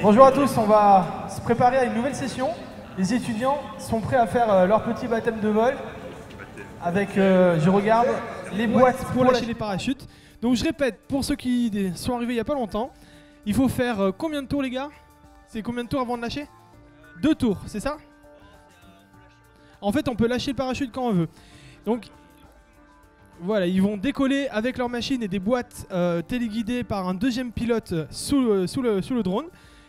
Bonjour à tous, on va se préparer à une nouvelle session. Les étudiants sont prêts à faire leur petit baptême de vol avec, je regarde, les boîtes pour lâcher les parachutes. Donc je répète, pour ceux qui sont arrivés il n'y a pas longtemps, il faut faire combien de tours les gars? C'est combien de tours avant de lâcher? 2 tours, c'est ça? En fait on peut lâcher le parachute quand on veut. Donc voilà, ils vont décoller avec leur machine et des boîtes téléguidées par un deuxième pilote sous le drone.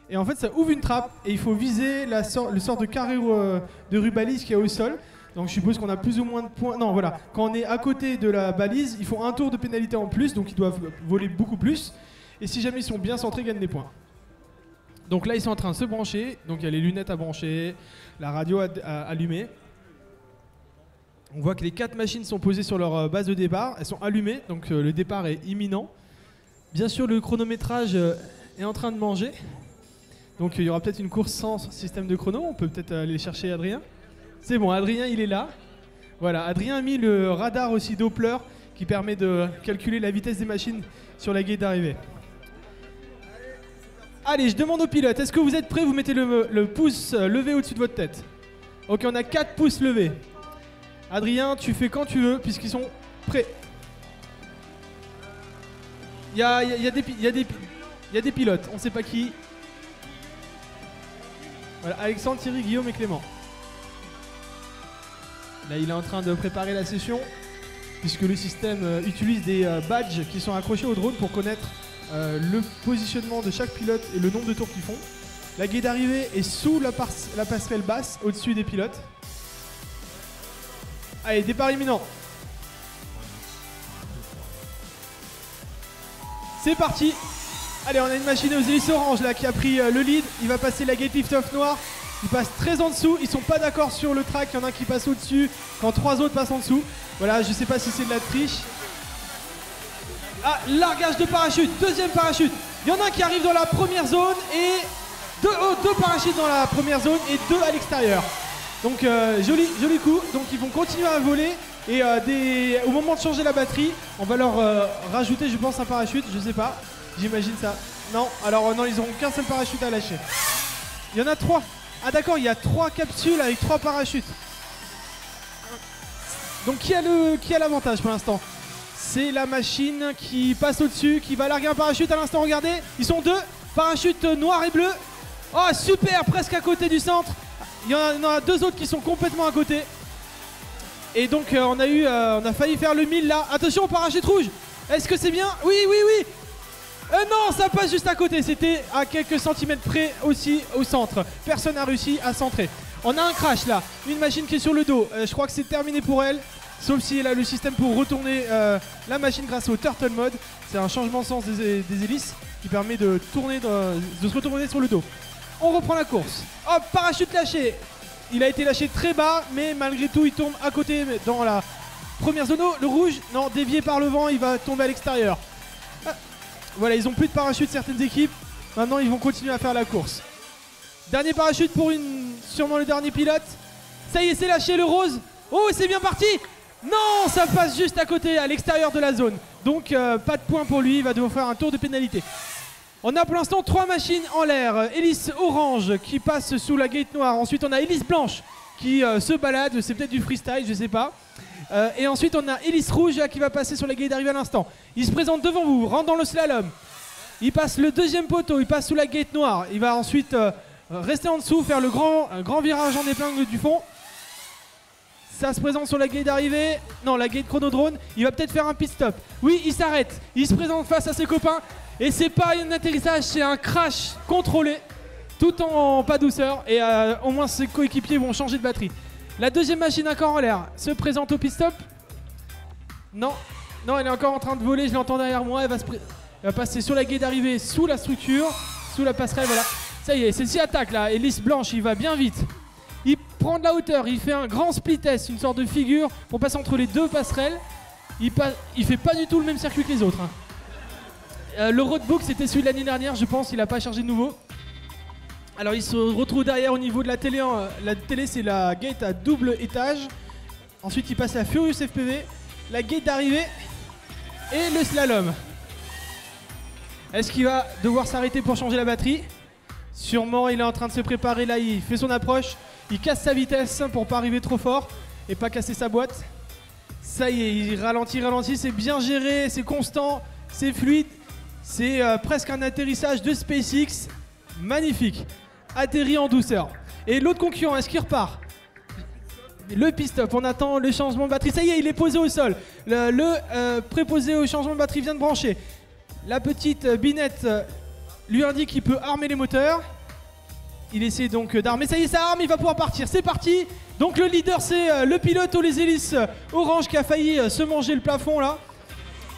Et en fait ça ouvre une trappe et il faut viser le sort de carré de rubalise qui est au sol. Donc je suppose qu'on a plus ou moins de points. Non voilà, quand on est à côté de la balise, il faut un tour de pénalité en plus, donc ils doivent voler beaucoup plus. Et si jamais ils sont bien centrés, ils gagnent des points. Donc là ils sont en train de se brancher, donc il y a les lunettes à brancher, la radio à allumer. On voit que les 4 machines sont posées sur leur base de départ, elles sont allumées, donc le départ est imminent. Bien sûr le chronométrage est en train de manger. Donc il y aura peut-être une course sans système de chrono, on peut peut-être aller chercher Adrien. C'est bon, Adrien il est là. Voilà, Adrien a mis le radar aussi Doppler qui permet de calculer la vitesse des machines sur la gate d'arrivée. Allez, je demande au pilote, est-ce que vous êtes prêts? Vous mettez le pouce levé au-dessus de votre tête. Ok, on a 4 pouces levés. Adrien, tu fais quand tu veux puisqu'ils sont prêts. Il y a des pilotes, on ne sait pas qui. Voilà, Alexandre, Thierry, Guillaume et Clément. Là, il est en train de préparer la session, puisque le système utilise des badges qui sont accrochés au drone pour connaître le positionnement de chaque pilote et le nombre de tours qu'ils font. La gate d'arrivée est sous la passerelle basse, au-dessus des pilotes. Allez, départ imminent. C'est parti. Allez, on a une machine aux hélices orange là qui a pris le lead. Il va passer la gate lift-off noire. Il passe très en dessous. Ils sont pas d'accord sur le track. Il y en a un qui passe au-dessus quand 3 autres passent en dessous. Voilà, je sais pas si c'est de la triche. Ah, largage de parachute. Deuxième parachute. Il y en a un qui arrive dans la première zone et deux parachutes dans la première zone et 2 à l'extérieur. Donc joli coup. Donc ils vont continuer à voler. Et au moment de changer la batterie, on va leur rajouter, je pense, un parachute. Je sais pas. J'imagine ça. Non, alors non, ils n'auront qu'un seul parachute à lâcher. Il y en a 3. Ah d'accord, il y a 3 capsules avec 3 parachutes. Donc qui a l'avantage pour l'instant? C'est la machine qui passe au-dessus, qui va larguer un parachute à l'instant, regardez. Ils sont 2, parachute noir et bleu. Oh super, presque à côté du centre. Il y en a 2 autres qui sont complètement à côté. Et donc on a failli faire le 1000 là. Attention, parachute rouge. Est-ce que c'est bien? Oui. Non, ça passe juste à côté, c'était à quelques centimètres près aussi au centre. Personne n'a réussi à centrer. On a un crash là, une machine qui est sur le dos. Je crois que c'est terminé pour elle, sauf si elle a le système pour retourner la machine grâce au Turtle Mode. C'est un changement de sens des hélices qui permet de se retourner sur le dos. On reprend la course. Hop, parachute lâché. Il a été lâché très bas, mais malgré tout il tombe à côté dans la première zone. Le rouge, non, dévié par le vent, il va tomber à l'extérieur. Voilà, ils ont plus de parachute certaines équipes. Maintenant ils vont continuer à faire la course. Dernier parachute pour sûrement le dernier pilote. Ça y est, c'est lâché le rose. Oh, c'est bien parti. Non, ça passe juste à côté, à l'extérieur de la zone. Donc pas de point pour lui, il va devoir faire un tour de pénalité. On a pour l'instant 3 machines en l'air. Hélice orange qui passe sous la gate noire. Ensuite on a hélice blanche qui se balade, c'est peut-être du freestyle, je sais pas. Et ensuite on a hélice rouge qui va passer sur la gate d'arrivée à l'instant. Il se présente devant vous, rentre dans le slalom. Il passe le deuxième poteau, il passe sous la gate noire. Il va ensuite rester en dessous, faire le grand virage en épingle du fond. Ça se présente sur la gate d'arrivée. Non, la gate chronodrone. Il va peut-être faire un pit stop. Oui, il s'arrête. Il se présente face à ses copains. Et c'est pas un atterrissage, c'est un crash contrôlé. Tout en pas douceur. Et au moins ses coéquipiers vont changer de batterie. La deuxième machine encore en l'air se présente au pit stop. Non, elle est encore en train de voler, je l'entends derrière moi. Elle va passer sur la gate d'arrivée, sous la structure, sous la passerelle, voilà. Ça y est, celle-ci attaque là, hélice blanche, il va bien vite. Il prend de la hauteur, il fait un grand split test, une sorte de figure pour passer entre les 2 passerelles. Il fait pas du tout le même circuit que les autres. Le roadbook c'était celui de l'année dernière, je pense, il a pas chargé de nouveau. Alors il se retrouve derrière au niveau de la télé. La télé c'est la gate à double étage. Ensuite il passe la Furious FPV, la gate d'arrivée et le slalom. Est-ce qu'il va devoir s'arrêter pour changer la batterie? Sûrement, il est en train de se préparer là, il fait son approche. Il casse sa vitesse pour pas arriver trop fort et pas casser sa boîte. Ça y est, il ralentit, c'est bien géré, c'est constant, c'est fluide. C'est presque un atterrissage de SpaceX. Magnifique. Atterri en douceur. Et l'autre concurrent, est-ce qu'il repart? Le pit-stop, on attend le changement de batterie. Ça y est, il est posé au sol. Le préposé au changement de batterie vient de brancher. La petite binette lui indique qu'il peut armer les moteurs. Il essaie donc d'armer. Ça y est, ça arme, il va pouvoir partir. C'est parti. Donc le leader, c'est le pilote aux les hélices orange qui a failli se manger le plafond là.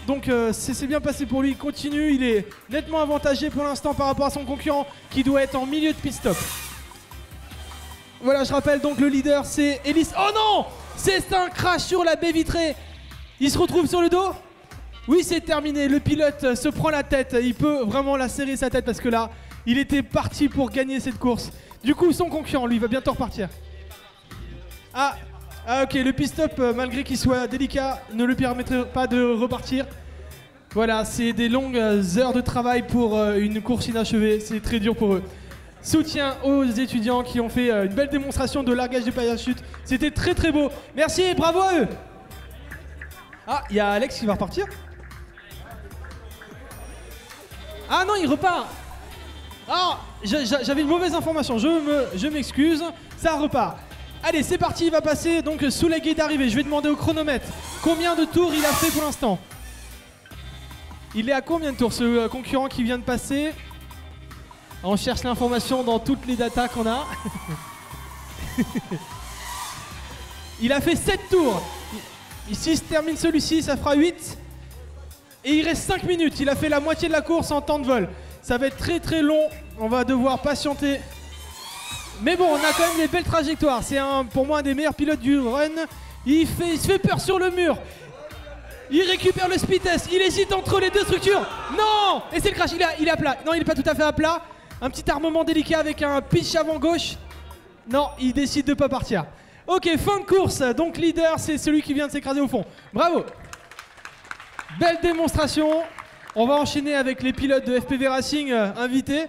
Donc c'est bien passé pour lui. Il continue. Il est nettement avantagé pour l'instant par rapport à son concurrent qui doit être en milieu de pit-stop. Voilà, je rappelle donc le leader, c'est hélice. Oh non! C'est un crash sur la baie vitrée. Il se retrouve sur le dos. Oui, c'est terminé. Le pilote se prend la tête. Il peut vraiment lacérer sa tête parce que là, il était parti pour gagner cette course. Du coup, son concurrent, lui, va bientôt repartir. Ah ok, le pit-stop, malgré qu'il soit délicat, ne lui permettrait pas de repartir. Voilà, c'est des longues heures de travail pour une course inachevée. C'est très dur pour eux. Soutien aux étudiants qui ont fait une belle démonstration de largage de parachute. C'était très très beau. Merci et bravo à eux. Ah, il y a Alex qui va repartir. Ah non, il repart. Ah, j'avais une mauvaise information. Je m'excuse. Ça repart. Allez, c'est parti. Il va passer donc sous la grille d'arrivée. Je vais demander au chronomètre combien de tours il a fait pour l'instant. Il est à combien de tours ce concurrent qui vient de passer? On cherche l'information dans toutes les datas qu'on a. Il a fait 7 tours. Ici, se termine celui-ci, ça fera 8. Et il reste 5 minutes. Il a fait la moitié de la course en temps de vol. Ça va être très très long. On va devoir patienter. Mais bon, on a quand même des belles trajectoires. C'est pour moi un des meilleurs pilotes du run. Il se fait peur sur le mur. Il récupère le speed test. Il hésite entre les deux structures. Non! Et c'est le crash. Il est à plat. Non, il n'est pas tout à fait à plat. Un petit armement délicat avec un pitch avant gauche. Non, il décide de ne pas partir. Ok, fin de course. Donc leader, c'est celui qui vient de s'écraser au fond. Bravo. Belle démonstration. On va enchaîner avec les pilotes de FPV Racing invités.